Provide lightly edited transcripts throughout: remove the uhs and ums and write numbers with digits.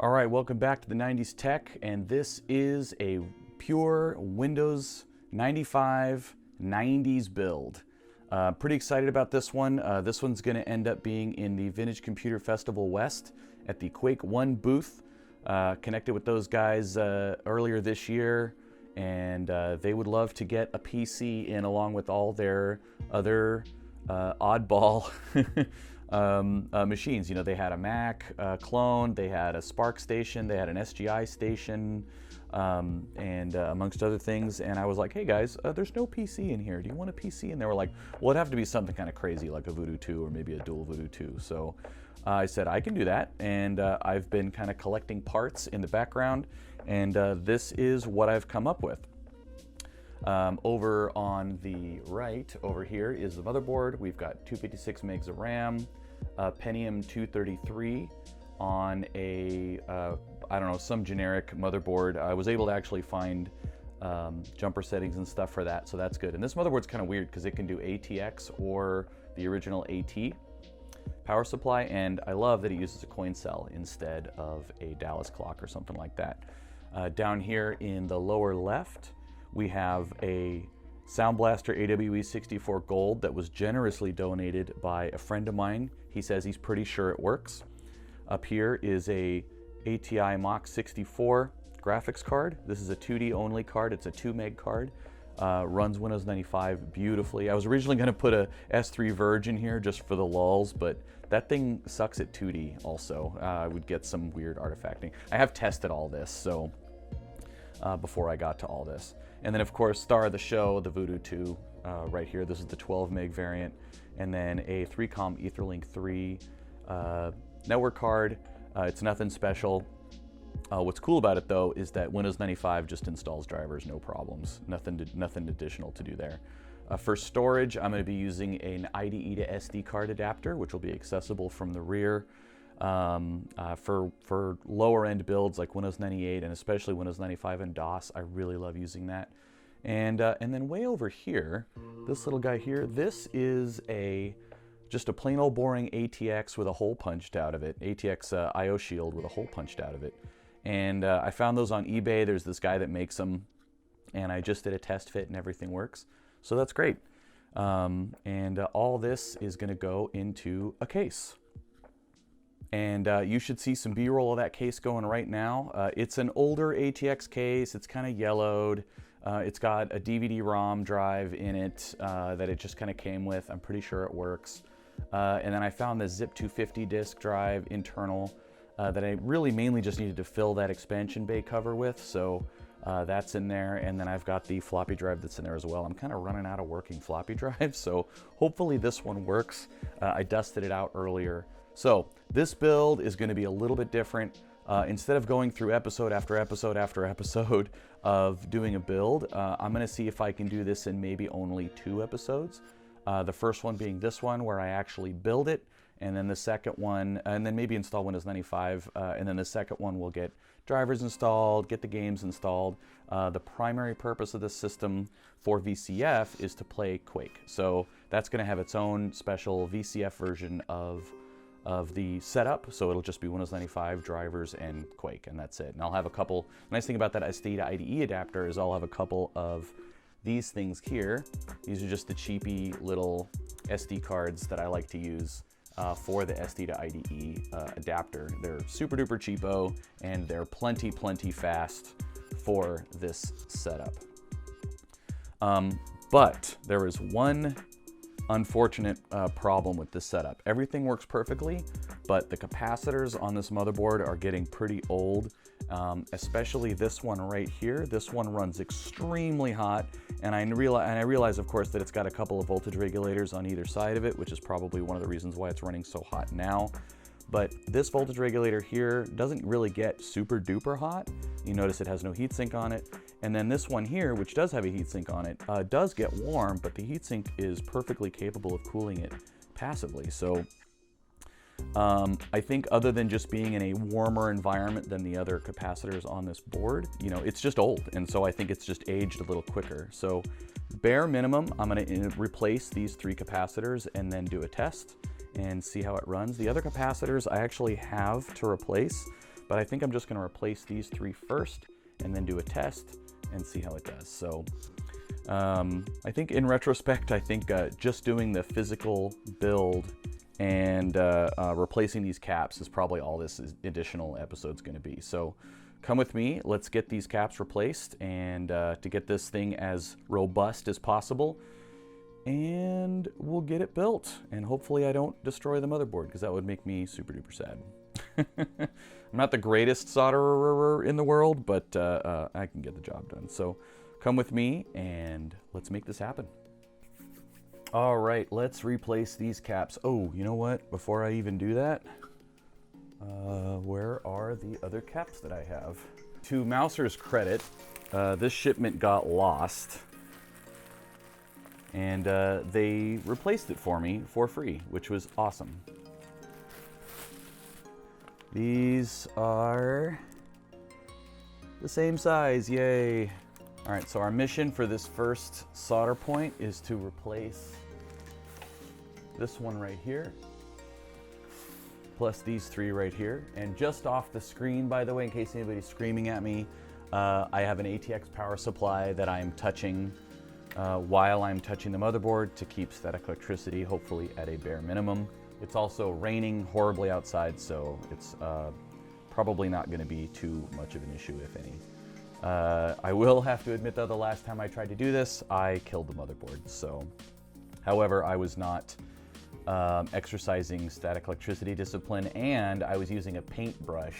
All right, welcome back to the 90s Tech, and this is a pure Windows 95 90s build. Pretty excited about this one. This one's going to end up being in the Vintage Computer Festival West at the Quake 1 booth. Connected with those guys earlier this year, and they would love to get a PC in along with all their other oddball machines. You know, they had a Mac clone, they had a Spark station, they had an SGI station, and amongst other things. And I was like, hey guys, there's no PC in here. Do you want a PC? And they were like, well, it'd have to be something kind of crazy like a Voodoo2 or maybe a dual Voodoo2. So I said I can do that, and I've been kind of collecting parts in the background, and this is what I've come up with. Over on the right, over here, is the motherboard. We've got 256 megs of RAM, Pentium 233 on a, I don't know, some generic motherboard. I was able to actually find jumper settings and stuff for that, so that's good. And this motherboard's kind of weird because it can do ATX or the original AT power supply, and I love that it uses a coin cell instead of a Dallas clock or something like that. Down here in the lower left, we have a Sound Blaster AWE64 Gold that was generously donated by a friend of mine. He says he's pretty sure it works. Up here is a ATI Mach 64 graphics card. This is a 2D only card. It's a 2 meg card. Runs Windows 95 beautifully. I was originally going to put a S3 Verge in here just for the lulz, but that thing sucks at 2D also. I would get some weird artifacting. I have tested all this, so before I got to all this. And then of course, star of the show, the Voodoo2 right here. This is the 12 meg variant. And then a 3-COM Etherlink 3 network card. It's nothing special. What's cool about it though is that Windows 95 just installs drivers, no problems. Nothing additional to do there. For storage, I'm going to be using an IDE to SD card adapter, which will be accessible from the rear. For lower end builds like Windows 98 and especially Windows 95 and DOS, I really love using that. And then way over here, this little guy here, this is just a plain old boring ATX with a hole punched out of it. ATX IO shield with a hole punched out of it. And I found those on eBay. There's this guy that makes them, and I just did a test fit and everything works. So that's great. And all this is going to go into a case. And you should see some B-roll of that case going right now. It's an older ATX case. It's kind of yellowed. It's got a DVD-ROM drive in it that it just kind of came with. I'm pretty sure it works. And then I found the Zip 250 disk drive internal that I really mainly just needed to fill that expansion bay cover with. So that's in there. And then I've got the floppy drive that's in there as well. I'm kind of running out of working floppy drives, so hopefully this one works. I dusted it out earlier. So this build is going to be a little bit different. Instead of going through episode after episode after episode of doing a build, I'm going to see if I can do this in maybe only 2 episodes. The first one being this one where I actually build it, and then the second one, and then maybe install Windows 95, and then the second one will get drivers installed, get the games installed. The primary purpose of this system for VCF is to play Quake. So that's going to have its own special VCF version of the setup, so it'll just be Windows 95 drivers and Quake, and that's it. And I'll have a couple, nice thing about that SD to IDE adapter is I'll have a couple of these things here. These are just the cheapy little SD cards that I like to use for the SD to IDE adapter. They're super duper cheapo, and they're plenty fast for this setup. But there is one unfortunate problem with this setup. Everything works perfectly, but the capacitors on this motherboard are getting pretty old, especially this one right here. This one runs extremely hot, and I realize of course that it's got a couple of voltage regulators on either side of it, which is probably one of the reasons why it's running so hot now. But this voltage regulator here doesn't really get super duper hot. You notice it has no heatsink on it. And then this one here, which does have a heatsink on it, does get warm, but the heatsink is perfectly capable of cooling it passively. So I think other than just being in a warmer environment than the other capacitors on this board, you know, it's just old. And so I think it's just aged a little quicker. So bare minimum, I'm gonna replace these 3 capacitors and then do a test and see how it runs. The other capacitors I actually have to replace. but I think I'm just going to replace these 3 first and then do a test and see how it does. So I think in retrospect, I think just doing the physical build and replacing these caps is probably all this additional episode's going to be. So come with me, let's get these caps replaced and to get this thing as robust as possible, and we'll get it built. And hopefully I don't destroy the motherboard, because that would make me super duper sad. I'm not the greatest solderer in the world, but I can get the job done. So come with me and let's make this happen. All right, let's replace these caps. Oh, you know what? Before I even do that, where are the other caps that I have? To Mouser's credit, this shipment got lost, and they replaced it for me for free, which was awesome. These are the same size, yay. All right, so our mission for this first solder point is to replace this one right here, plus these 3 right here. And just off the screen, by the way, in case anybody's screaming at me, I have an ATX power supply that I'm touching while I'm touching the motherboard to keep static electricity, hopefully at a bare minimum. It's also raining horribly outside, so it's probably not going to be too much of an issue, if any. I will have to admit, though, the last time I tried to do this, I killed the motherboard. So, however, I was not exercising static electricity discipline, and I was using a paintbrush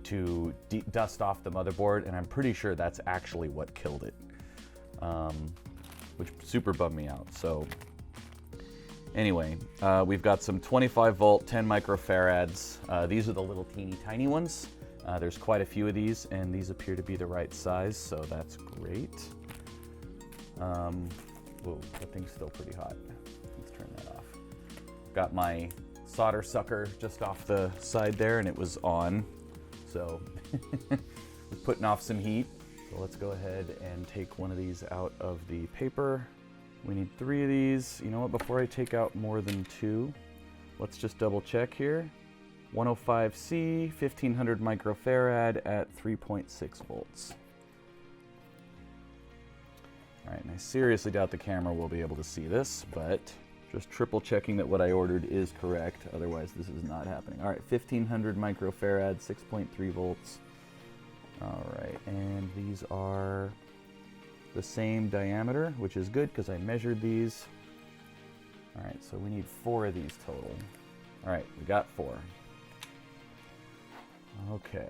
to dust off the motherboard, and I'm pretty sure that's actually what killed it, which super bummed me out. So anyway, we've got some 25 volt, 10 microfarads. These are the little teeny tiny ones. There's quite a few of these, and these appear to be the right size, so that's great. Whoa, that thing's still pretty hot. Let's turn that off. Got my solder sucker just off the side there, and it was on, so was putting off some heat. So let's go ahead and take one of these out of the paper. We need 3 of these. You know what, before I take out more than 2, let's just double check here. 105C, 1500 microfarad at 3.6 volts. All right, and I seriously doubt the camera will be able to see this, but just triple checking that what I ordered is correct. Otherwise, this is not happening. All right, 1500 microfarad, 6.3 volts. All right, and these are the same diameter, which is good because I measured these. All right, so we need 4 of these total. All right, we got 4. Okay,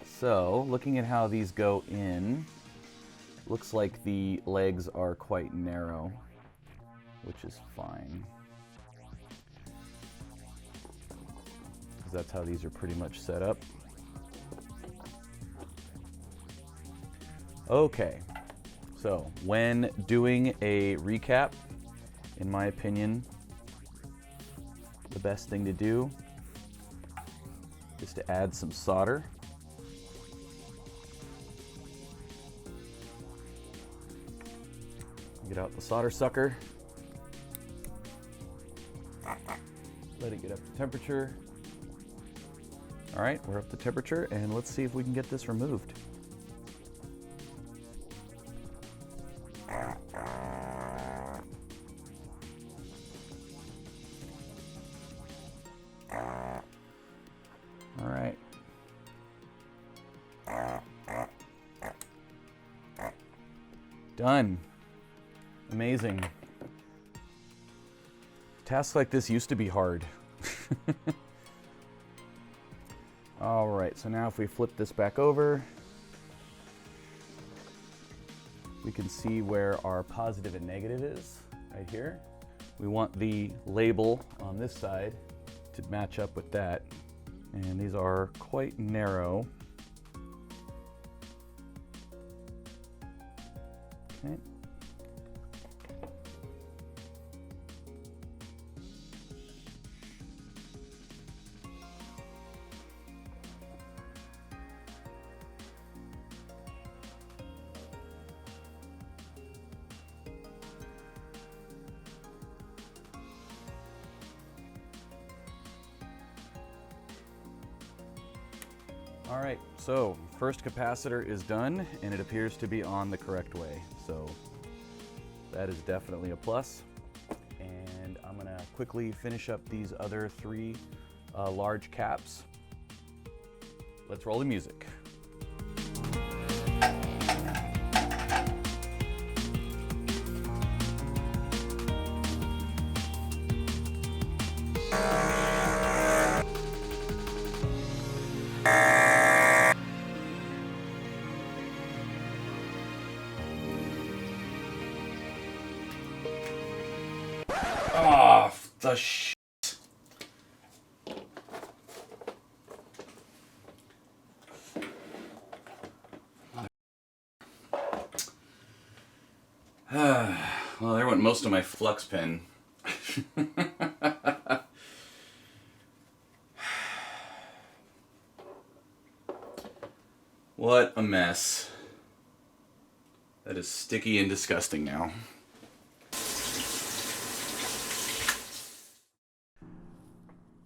so looking at how these go in, looks like the legs are quite narrow, which is fine, because that's how these are pretty much set up. Okay, so when doing a recap, in my opinion, the best thing to do is to add some solder. Get out the solder sucker. Let it get up to temperature. All right, we're up to temperature, and let's see if we can get this removed. All right. Done. Amazing. Tasks like this used to be hard. All right, so now if we flip this back over, we can see where our positive and negative is right here. We want the label on this side to match up with that. And these are quite narrow. Okay. All right, so first capacitor is done and it appears to be on the correct way. So that is definitely a plus. And I'm gonna quickly finish up these other 3 large caps. Let's roll the music. Oh, the shit. Well, there went most of my flux pen. What a mess. That is sticky and disgusting now.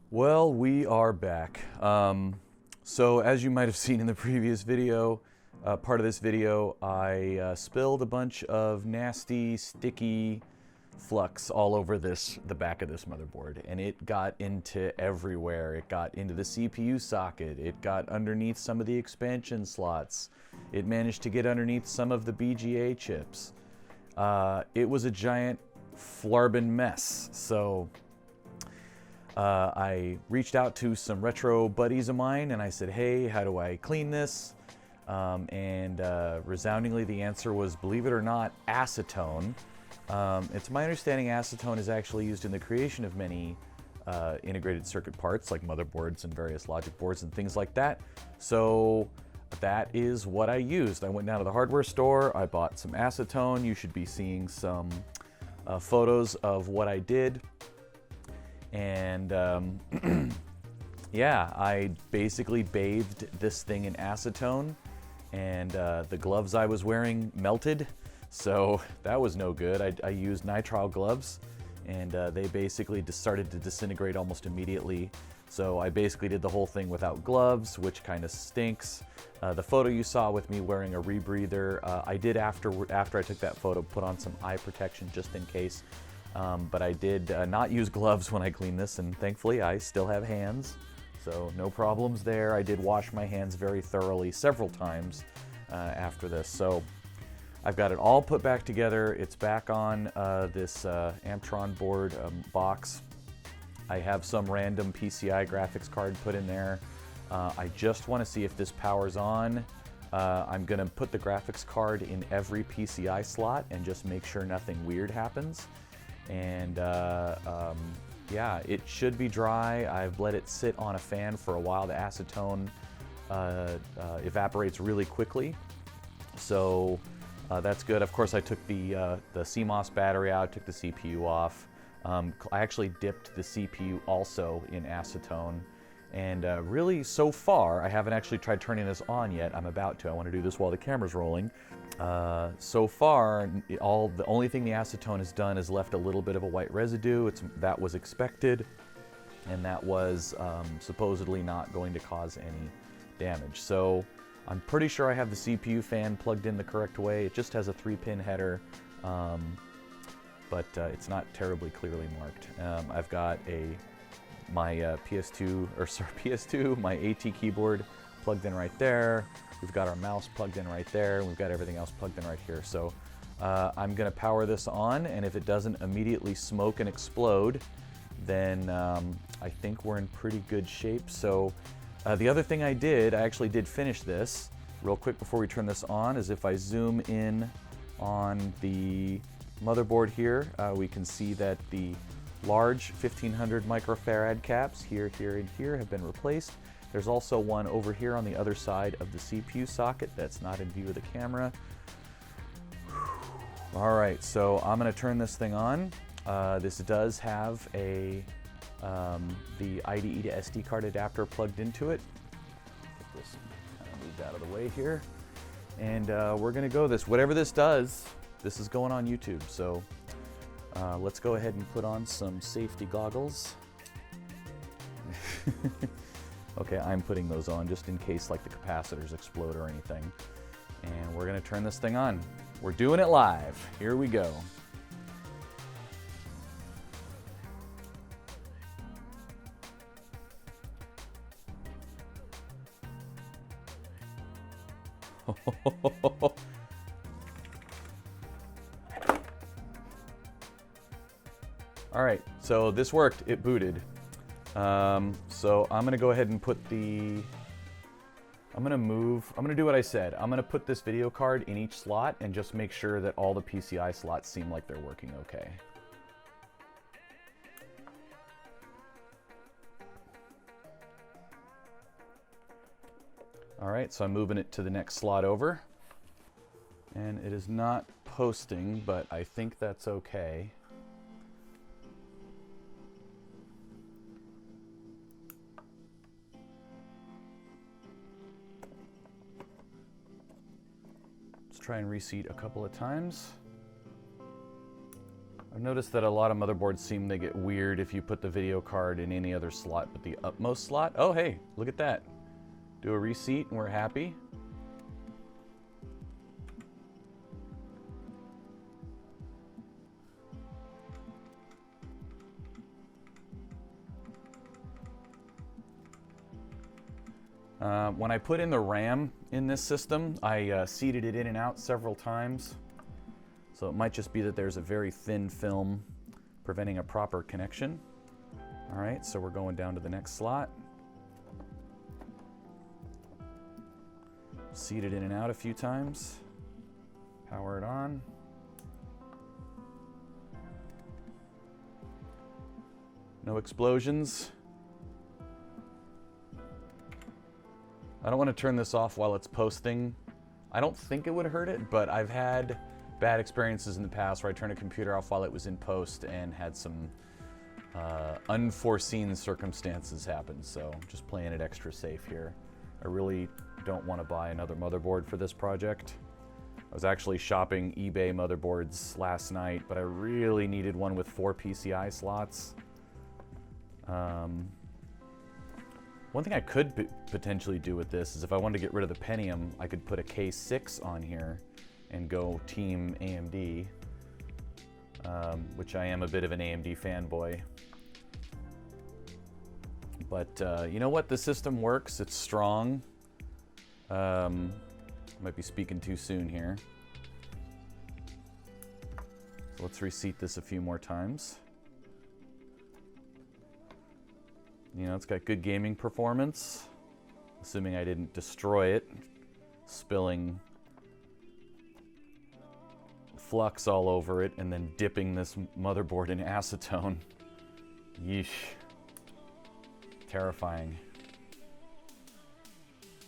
Well, we are back. So as you might have seen in the previous video, part of this video, I spilled a bunch of nasty, sticky flux all over the back of this motherboard, and it got into everywhere. It got into the CPU socket, it got underneath some of the expansion slots, it managed to get underneath some of the BGA chips. It was a giant flarbin mess. So I reached out to some retro buddies of mine and I said, hey, how do I clean this? Resoundingly the answer was, believe it or not, acetone. It's my understanding acetone is actually used in the creation of many integrated circuit parts like motherboards and various logic boards and things like that. So that is what I used. I went down to the hardware store, I bought some acetone. You should be seeing some photos of what I did. And yeah, I basically bathed this thing in acetone, and the gloves I was wearing melted, so that was no good. I used nitrile gloves, and they basically just started to disintegrate almost immediately. So I basically did the whole thing without gloves, which kind of stinks. The photo you saw with me wearing a rebreather, I did after I took that photo put on some eye protection just in case. But I did not use gloves when I cleaned this, and thankfully I still have hands, so no problems there. I did wash my hands very thoroughly several times after this. So I've got it all put back together. It's back on this Amptron board box. I have some random PCI graphics card put in there. I just want to see if this powers on. I'm going to put the graphics card in every PCI slot and just make sure nothing weird happens. And yeah, it should be dry. I've let it sit on a fan for a while. The acetone evaporates really quickly, so that's good. Of course, I took the CMOS battery out, took the CPU off. I actually dipped the CPU also in acetone, and really so far I haven't actually tried turning this on yet. I'm about to. I want to do this while the camera's rolling. So far, the only thing the acetone has done is left a little bit of a white residue. That was expected, and that was supposedly not going to cause any damage. So I'm pretty sure I have the CPU fan plugged in the correct way. It just has a 3-pin header, but it's not terribly clearly marked. I've got my PS2, my AT keyboard plugged in right there. We've got our mouse plugged in right there, and we've got everything else plugged in right here. So I'm gonna power this on, and if it doesn't immediately smoke and explode, then I think we're in pretty good shape. So the other thing I actually did finish this real quick before we turn this on, is if I zoom in on the motherboard here, we can see that the large 1500 microfarad caps here, and here have been replaced. There's also one over here on the other side of the CPU socket that's not in view of the camera. All right, so I'm gonna turn this thing on. This does have the IDE to SD card adapter plugged into it. Get this kind of moved out of the way here. And we're gonna go whatever this does, this is going on YouTube. So let's go ahead and put on some safety goggles. Okay, I'm putting those on just in case like the capacitors explode or anything. And we're gonna turn this thing on. We're doing it live. Here we go. All right, so this worked, it booted. So I'm gonna go ahead and put the, I'm gonna do what I said. I'm gonna put this video card in each slot and just make sure that all the PCI slots seem like they're working okay. All right, so I'm moving it to the next slot over. And it is not posting, but I think that's okay. Let's try and reseat a couple of times. I've noticed that a lot of motherboards seem to get weird if you put the video card in any other slot but the upmost slot. Oh, hey, look at that. Do a reseat and we're happy. When I put in the RAM in this system, I seated it in and out several times. So it might just be that there's a very thin film preventing a proper connection. All right, so we're going down to the next slot. Seat it in and out a few times. Power it on. No explosions. I don't want to turn this off while it's posting. I don't think it would hurt it, but I've had bad experiences in the past where I turned a computer off while it was in post and had some unforeseen circumstances happen. So just playing it extra safe here. I really don't want to buy another motherboard for this project. I was actually shopping eBay motherboards last night, but I really needed one with 4 PCI slots. One thing I could potentially do with this is if I wanted to get rid of the Pentium, I could put a K6 on here and go team AMD, which I am a bit of an AMD fanboy. But you know what? The system works. It's strong. Might be speaking too soon here. So let's reseat this a few more times. You know, it's got good gaming performance, assuming I didn't destroy it, spilling flux all over it and then dipping this motherboard in acetone. Yeesh. Terrifying.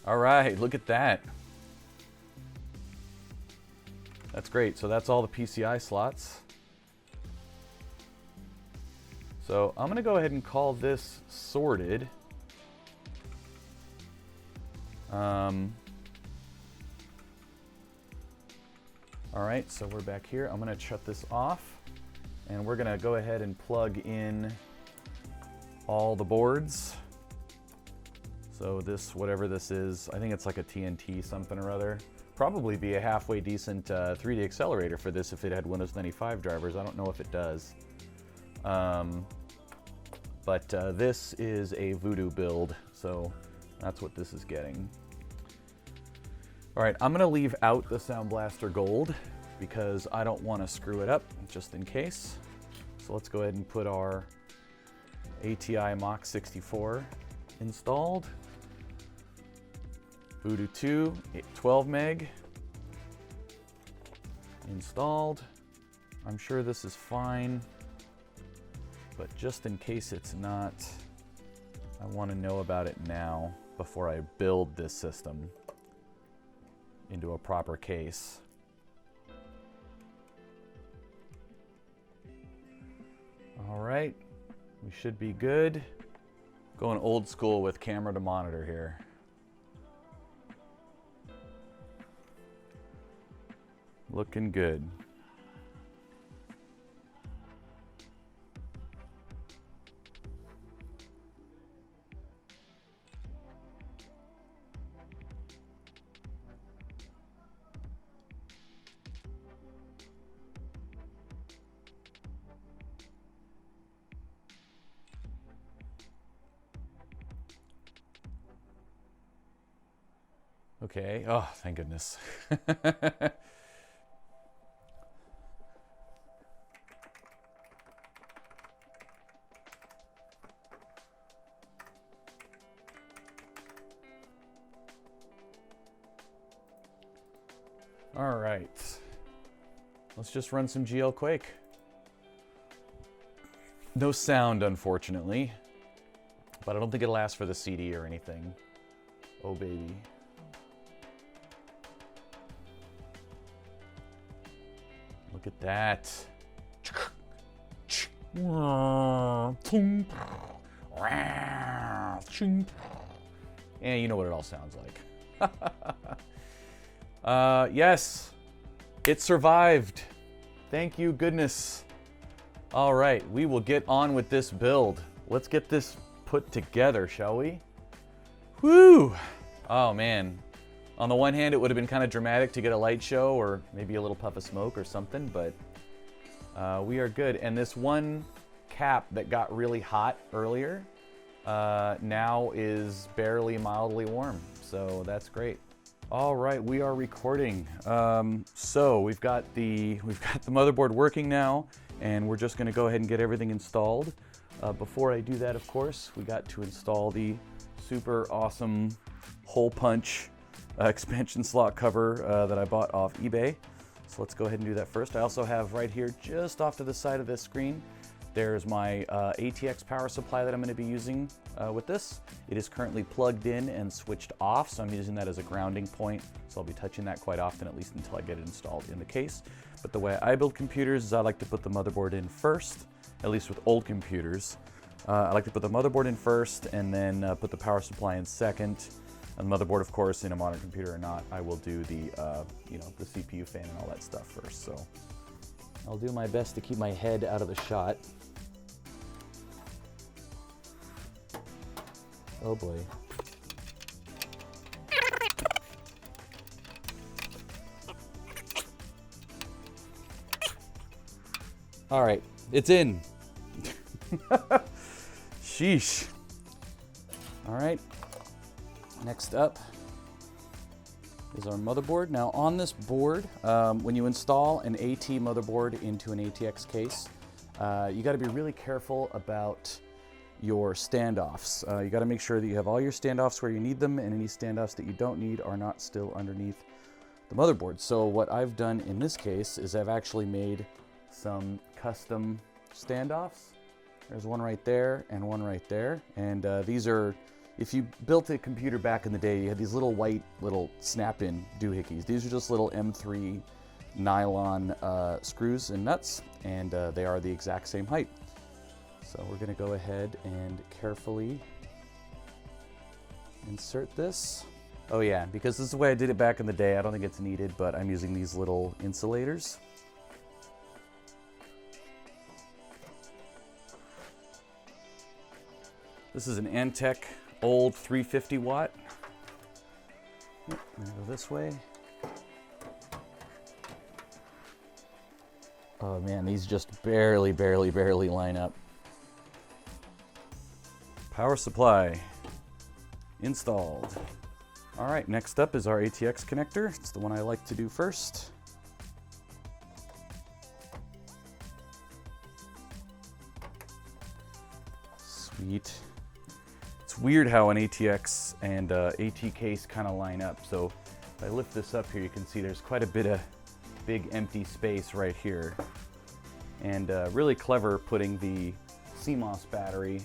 All right, look at that. That's great. So that's all the PCI slots. So I'm going to go ahead and call this sorted. All right, so we're back here. I'm going to shut this off, and we're going to go ahead and plug in all the boards. So this, whatever this is, I think it's like a TNT something or other. Probably be a halfway decent 3D accelerator for this if it had Windows 95 drivers. I don't know if it does. But this is a Voodoo build, so that's what this is getting. All right, I'm gonna leave out the Sound Blaster Gold because I don't wanna screw it up, just in case. So let's go ahead and put our ATI Mach 64 installed. Voodoo2, 12 meg installed. I'm sure this is fine, but just in case it's not, I want to know about it now before I build this system into a proper case. All right, we should be good. Going old school with camera to monitor here. Looking good. Okay. Oh, thank goodness. All right. Let's just run some GL Quake. No sound, unfortunately, but I don't think it'll ask for the CD or anything. Oh, baby. Look at that. Yeah, you know what it all sounds like. Yes, it survived. Thank you, goodness. All right, we will get on with this build. Let's get this put together, shall we? Whew. Oh, man. On the one hand, it would have been kind of dramatic to get a light show or maybe a little puff of smoke or something, but we are good. And this one cap that got really hot earlier now is barely mildly warm, so that's great. All right, we are recording. So we've got the motherboard working now, and we're just going to go ahead and get everything installed. Before I do that, of course, we got to install the super awesome hole punch expansion slot cover that I bought off eBay. So let's go ahead and do that first. I also have right here, just off to the side of this screen, there's my ATX power supply that I'm going to be using with this. It is currently plugged in and switched off, so I'm using that as a grounding point. So I'll be touching that quite often, at least until I get it installed in the case. But the way I build computers is I like to put the motherboard in first, at least with old computers. I like to put the motherboard in first and then put the power supply in second. And the motherboard, of course, in a modern computer or not, I will do the, the CPU fan and all that stuff first. So I'll do my best to keep my head out of the shot. Oh boy. All right, it's in. Sheesh. All right, next up is our motherboard. Now on this board, when you install an AT motherboard into an ATX case, you gotta be really careful about your standoffs. You gotta make sure that you have all your standoffs where you need them, and any standoffs that you don't need are not still underneath the motherboard. So what I've done in this case is I've actually made some custom standoffs. There's one right there and one right there. And these are, if you built a computer back in the day, you had these little white little snap-in doohickeys. These are just little M3 nylon screws and nuts, and they are the exact same height. So we're gonna go ahead and carefully insert this. Oh yeah, because this is the way I did it back in the day. I don't think it's needed, but I'm using these little insulators. This is an Antec old 350 watt. Yep, I'm gonna go this way. Oh man, these just barely line up. Power supply installed. All right, next up is our ATX connector. It's the one I like to do first. Sweet. It's weird how an ATX and AT case kind of line up. So if I lift this up here, you can see there's quite a bit of big empty space right here. And really clever putting the CMOS battery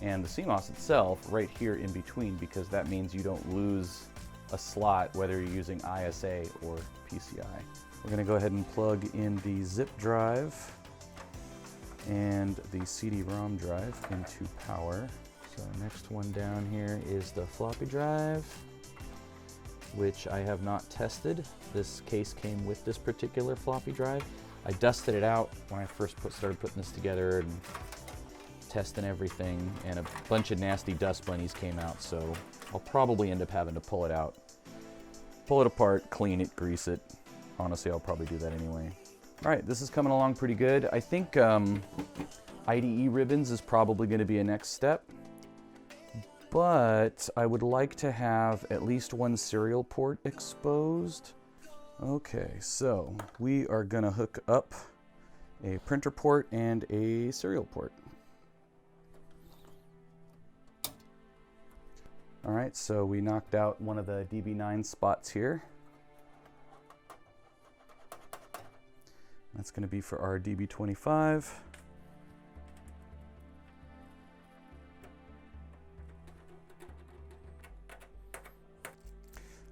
and the CMOS itself right here in between, because that means you don't lose a slot whether you're using ISA or PCI. We're going to go ahead and plug in the zip drive and the CD-ROM drive into power. So next one down here is the floppy drive, which I have not tested. This case came with this particular floppy drive. I dusted it out when I first started putting this together and testing everything, and a bunch of nasty dust bunnies came out, so I'll probably end up having to pull it out. Pull it apart, clean it, grease it. Honestly, I'll probably do that anyway. All right, this is coming along pretty good. I think IDE ribbons is probably going to be a next step, but I would like to have at least one serial port exposed. Okay, so we are gonna hook up a printer port and a serial port. All right, so we knocked out one of the DB9 spots here. That's gonna be for our DB25.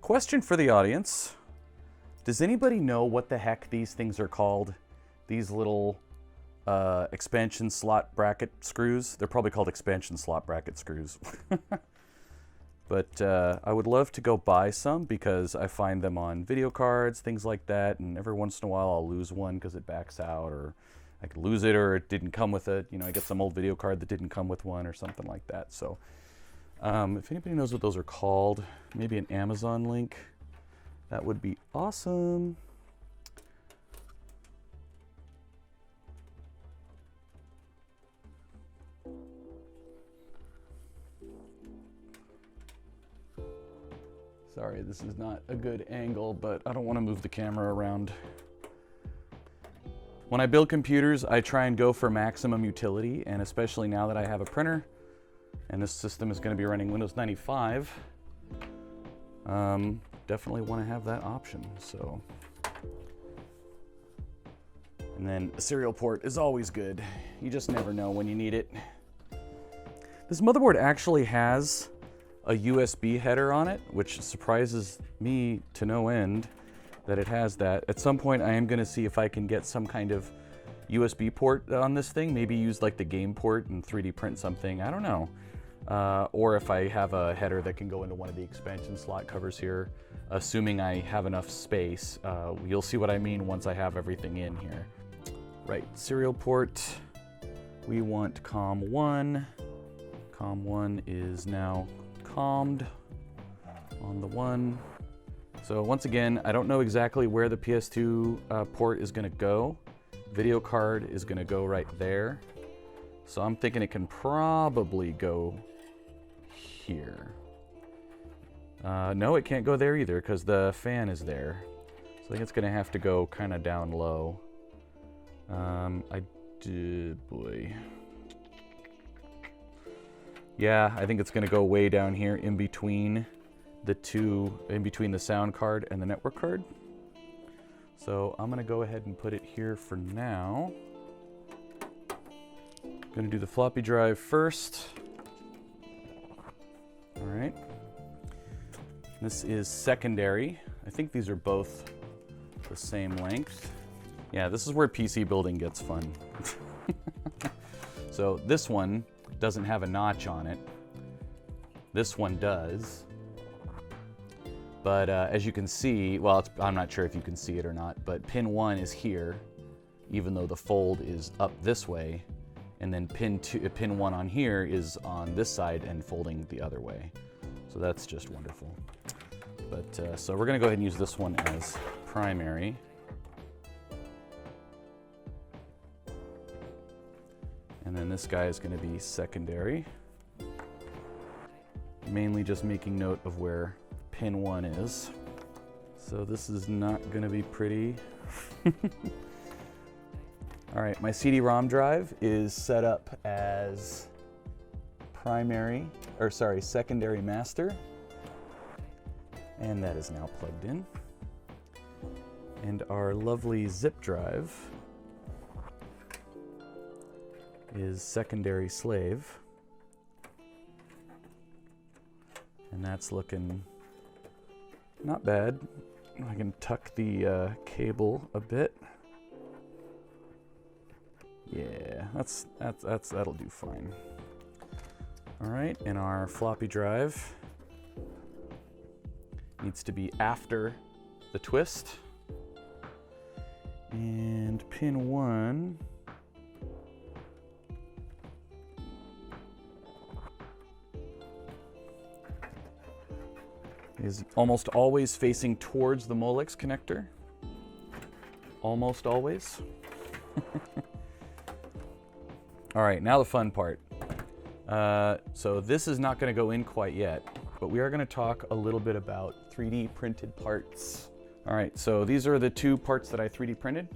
Question for the audience. Does anybody know what the heck these things are called? These little expansion slot bracket screws? They're probably called expansion slot bracket screws. But I would love to go buy some because I find them on video cards, things like that, and every once in a while I'll lose one because it backs out, or I could lose it or it didn't come with it. You know, I get some old video card that didn't come with one or something like that. So if anybody knows what those are called, maybe an Amazon link, that would be awesome. Sorry, this is not a good angle, but I don't want to move the camera around. When I build computers, I try and go for maximum utility, and especially now that I have a printer, and this system is going to be running Windows 95, definitely want to have that option. So, and then a serial port is always good. You just never know when you need it. This motherboard actually has a USB header on it, which surprises me to no end that it has that. At some point I am going to see if I can get some kind of USB port on this thing, maybe use like the game port and 3D print something, I don't know. Or if I have a header that can go into one of the expansion slot covers here, assuming I have enough space. You'll see what I mean once I have everything in here. Right, serial port, we want COM1. COM1 is now calmed on the one. So once again, I don't know exactly where the PS2 port is going to go. Video card is going to go right there. So I'm thinking it can probably go here. No, it can't go there either because the fan is there. So I think it's going to have to go kind of down low. Boy. Yeah, I think it's going to go way down here in between the two, in between the sound card and the network card. So I'm going to go ahead and put it here for now. Going to do the floppy drive first. All right. This is secondary. I think these are both the same length. Yeah, this is where PC building gets fun. So this one doesn't have a notch on it. This one does. But as you can see, well, I'm not sure if you can see it or not, but pin 1 is here, even though the fold is up this way. And then pin 1 on here is on this side and folding the other way. So that's just wonderful. But so we're gonna go ahead and use this one as primary. And then this guy is going to be secondary. Mainly just making note of where pin 1 is. So this is not going to be pretty. All right, my CD-ROM drive is set up as secondary master. And that is now plugged in. And our lovely zip drive is secondary slave, and that's looking not bad. I can tuck the cable a bit. Yeah, that'll do fine. All right, and our floppy drive needs to be after the twist, and pin 1 is almost always facing towards the Molex connector. Almost always. All right, now the fun part. So this is not going to go in quite yet, but we are going to talk a little bit about 3D printed parts. All right, so these are the two parts that I 3D printed.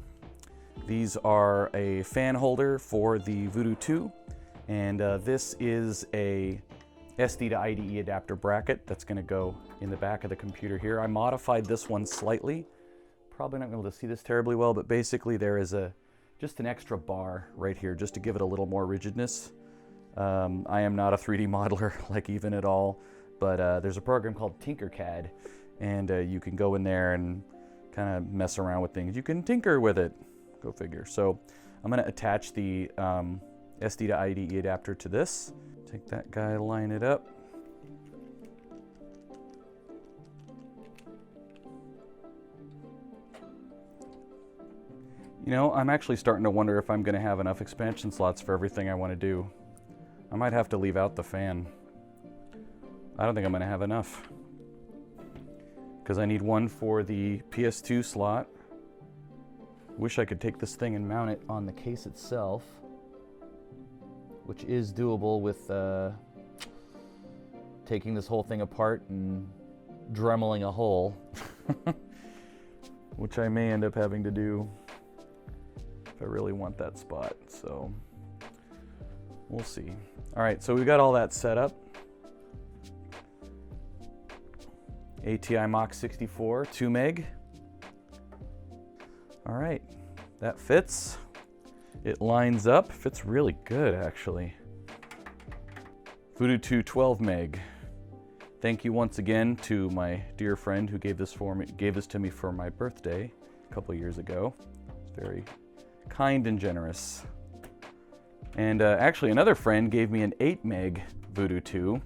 These are a fan holder for the Voodoo2, and this is a SD to IDE adapter bracket that's going to go in the back of the computer here. I modified this one slightly. Probably not going to be able to see this terribly well, but basically there is just an extra bar right here just to give it a little more rigidness. I am not a 3D modeler, like even at all, but there's a program called Tinkercad, and you can go in there and kind of mess around with things. You can tinker with it, go figure. So I'm going to attach the SD to IDE adapter to this. Take that guy, line it up. You know, I'm actually starting to wonder if I'm going to have enough expansion slots for everything I want to do. I might have to leave out the fan. I don't think I'm going to have enough, because I need one for the PS2 slot. Wish I could take this thing and mount it on the case itself, which is doable with taking this whole thing apart and dremeling a hole, which I may end up having to do if I really want that spot, so we'll see. All right, so we've got all that set up. ATI Mach 64, 2 meg. All right, that fits. It lines up, fits really good actually. Voodoo2 12 meg. Thank you once again to my dear friend who gave this to me for my birthday a couple years ago. It's very kind and generous. And actually another friend gave me an 8 meg Voodoo2.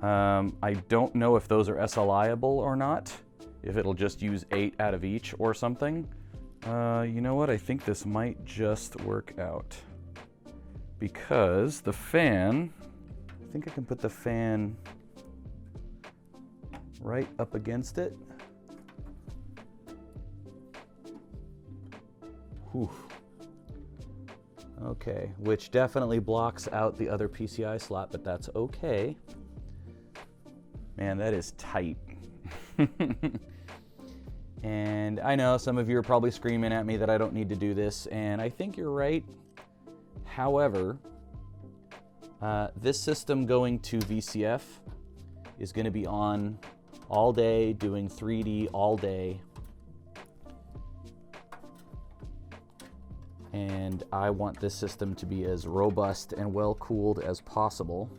I don't know if those are SLI-able or not, if it'll just use 8 out of each or something. You know what, I think this might just work out, because the fan, I think I can put the fan right up against it. Whew. Okay, which definitely blocks out the other PCI slot, but that's okay. Man, that is tight. And I know some of you are probably screaming at me that I don't need to do this, and I think you're right. However, this system going to VCF is going to be on all day, doing 3D all day. And I want this system to be as robust and well-cooled as possible.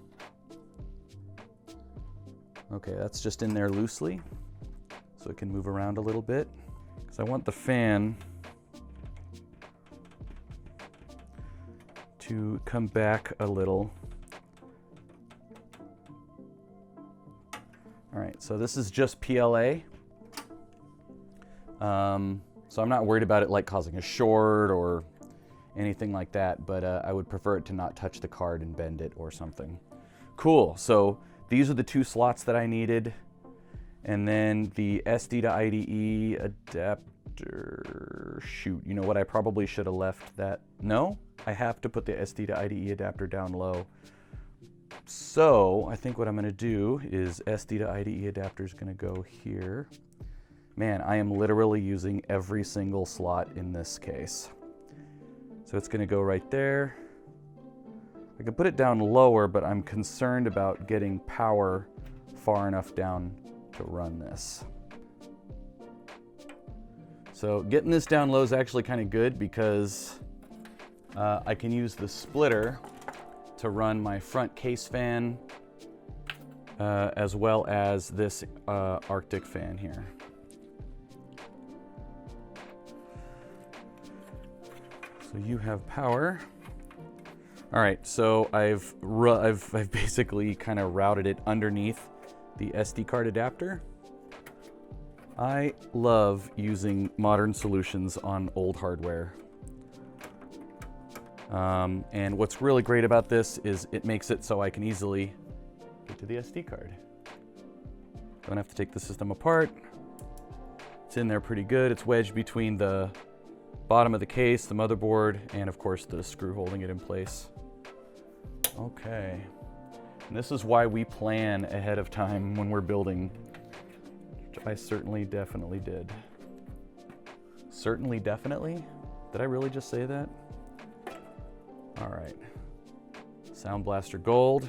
Okay, that's just in there loosely, so it can move around a little bit, because I want the fan to come back a little. All right, so this is just PLA. So I'm not worried about it like causing a short or anything like that, but I would prefer it to not touch the card and bend it or something. Cool, so these are the two slots that I needed. And then the SD to IDE adapter, shoot, you know what, I probably should have left that. No, I have to put the SD to IDE adapter down low. So I think what I'm gonna do is SD to IDE adapter is gonna go here. Man, I am literally using every single slot in this case. So it's gonna go right there. I could put it down lower, but I'm concerned about getting power far enough down to run this. So getting this down low is actually kind of good, because I can use the splitter to run my front case fan as well as this Arctic fan here. So you have power. All right, so I've basically kind of routed it underneath the SD card adapter. I love using modern solutions on old hardware. And what's really great about this is it makes it so I can easily get to the SD card. Don't have to take the system apart. It's in there pretty good. It's wedged between the bottom of the case, the motherboard, and of course the screw holding it in place. Okay. And this is why we plan ahead of time when we're building, which I certainly definitely did. Certainly definitely? Did I really just say that? All right. Sound Blaster Gold,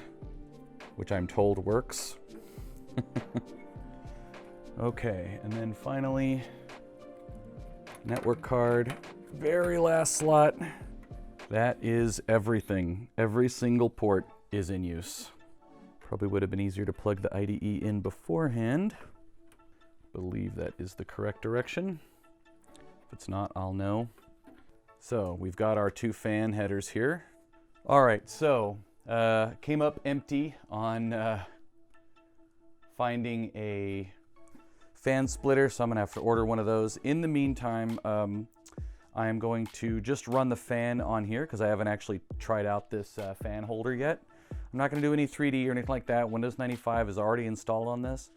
which I'm told works. Okay, and then finally, network card, very last slot. That is everything. Every single port is in use. Probably would have been easier to plug the IDE in beforehand. Believe that is the correct direction. If it's not, I'll know. So we've got our 2 fan headers here. All right, so came up empty on finding a fan splitter, so I'm gonna have to order one of those. In the meantime, I am going to just run the fan on here because I haven't actually tried out this fan holder yet. I'm not gonna do any 3D or anything like that. Windows 95 is already installed on this.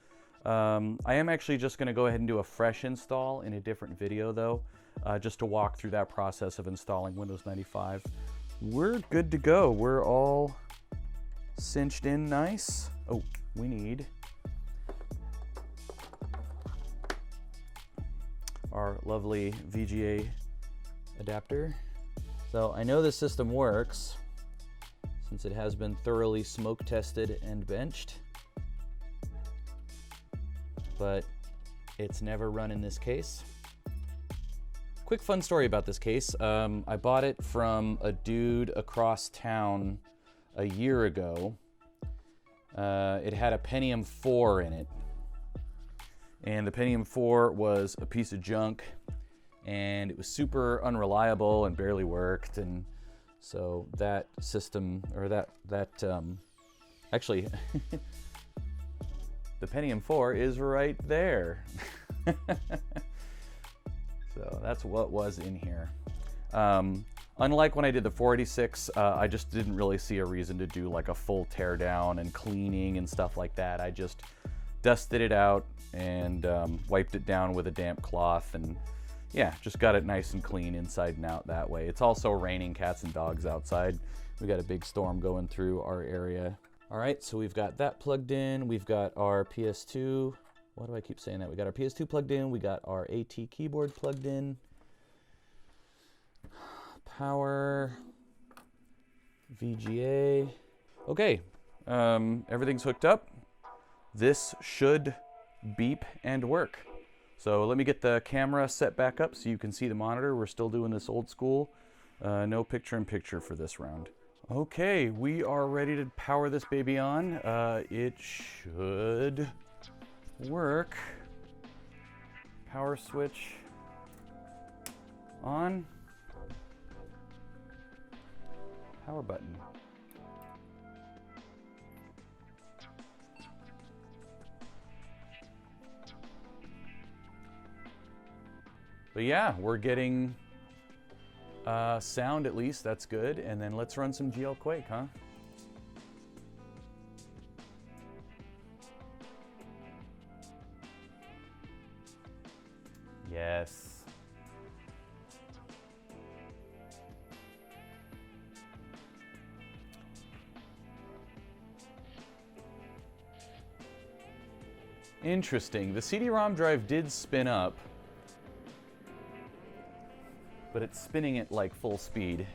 I am actually just gonna go ahead and do a fresh install in a different video though, just to walk through that process of installing Windows 95. We're good to go. We're all cinched in nice. Oh, we need our lovely VGA adapter. So I know the system works since it has been thoroughly smoke tested and benched, but it's never run in this case. Quick fun story about this case. I bought it from a dude across town a year ago. It had a Pentium 4 in it. And the Pentium 4 was a piece of junk, and it was super unreliable and barely worked. And so that system, or actually, the Pentium 4 is right there. So that's what was in here. Unlike when I did the 486, I just didn't really see a reason to do like a full teardown and cleaning and stuff like that. I just dusted it out and wiped it down with a damp cloth, and yeah, just got it nice and clean inside and out that way. It's also raining cats and dogs outside. We got a big storm going through our area. All right, so we've got that plugged in. We've got our PS2. Why do I keep saying that? We got our PS2 plugged in. We got our AT keyboard plugged in. Power. VGA. Okay, everything's hooked up. This should beep and work. So let me get the camera set back up so you can see the monitor. We're still doing this old school. No picture-in-picture for this round. Okay, we are ready to power this baby on. It should work. Power switch on. Power button. But yeah, we're getting sound at least, that's good. And then let's run some GL Quake, huh? Yes. Interesting. The CD-ROM drive did spin up, but it's spinning at like full speed.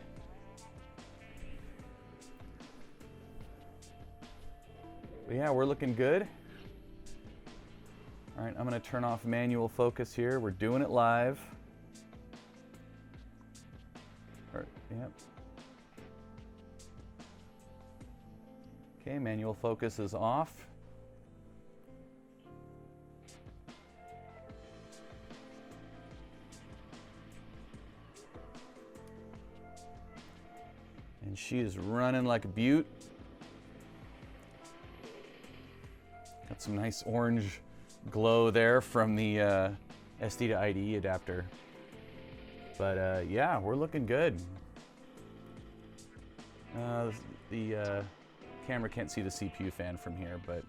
But yeah, we're looking good. All right, I'm gonna turn off manual focus here. We're doing it live. Yep. Okay, manual focus is off. And she is running like a beaut. Got some nice orange glow there from the SD to IDE adapter. But yeah, we're looking good. The camera can't see the CPU fan from here, but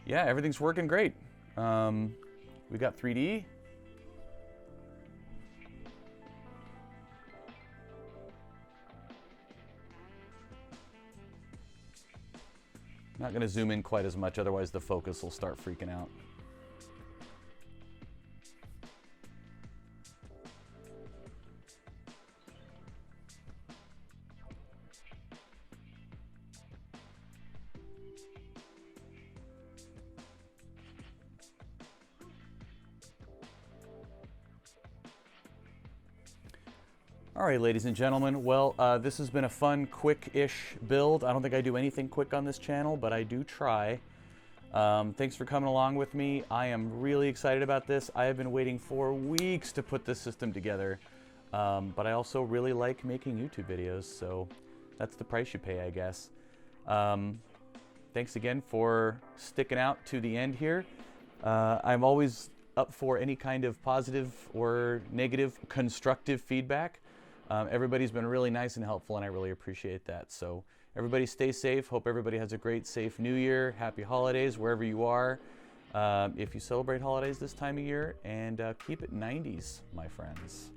yeah, everything's working great. We got 3D. Not going to zoom in quite as much, otherwise the focus will start freaking out. All right, ladies and gentlemen, well, this has been a fun, quick-ish build. I don't think I do anything quick on this channel, but I do try. Thanks for coming along with me. I am really excited about this. I have been waiting for weeks to put this system together, but I also really like making YouTube videos, so that's the price you pay, I guess. Thanks again for sticking out to the end here. I'm always up for any kind of positive or negative constructive feedback. Everybody's been really nice and helpful, and I really appreciate that. So everybody stay safe. Hope everybody has a great, safe New Year. Happy holidays wherever you are, if you celebrate holidays this time of year, and keep it 90s, my friends.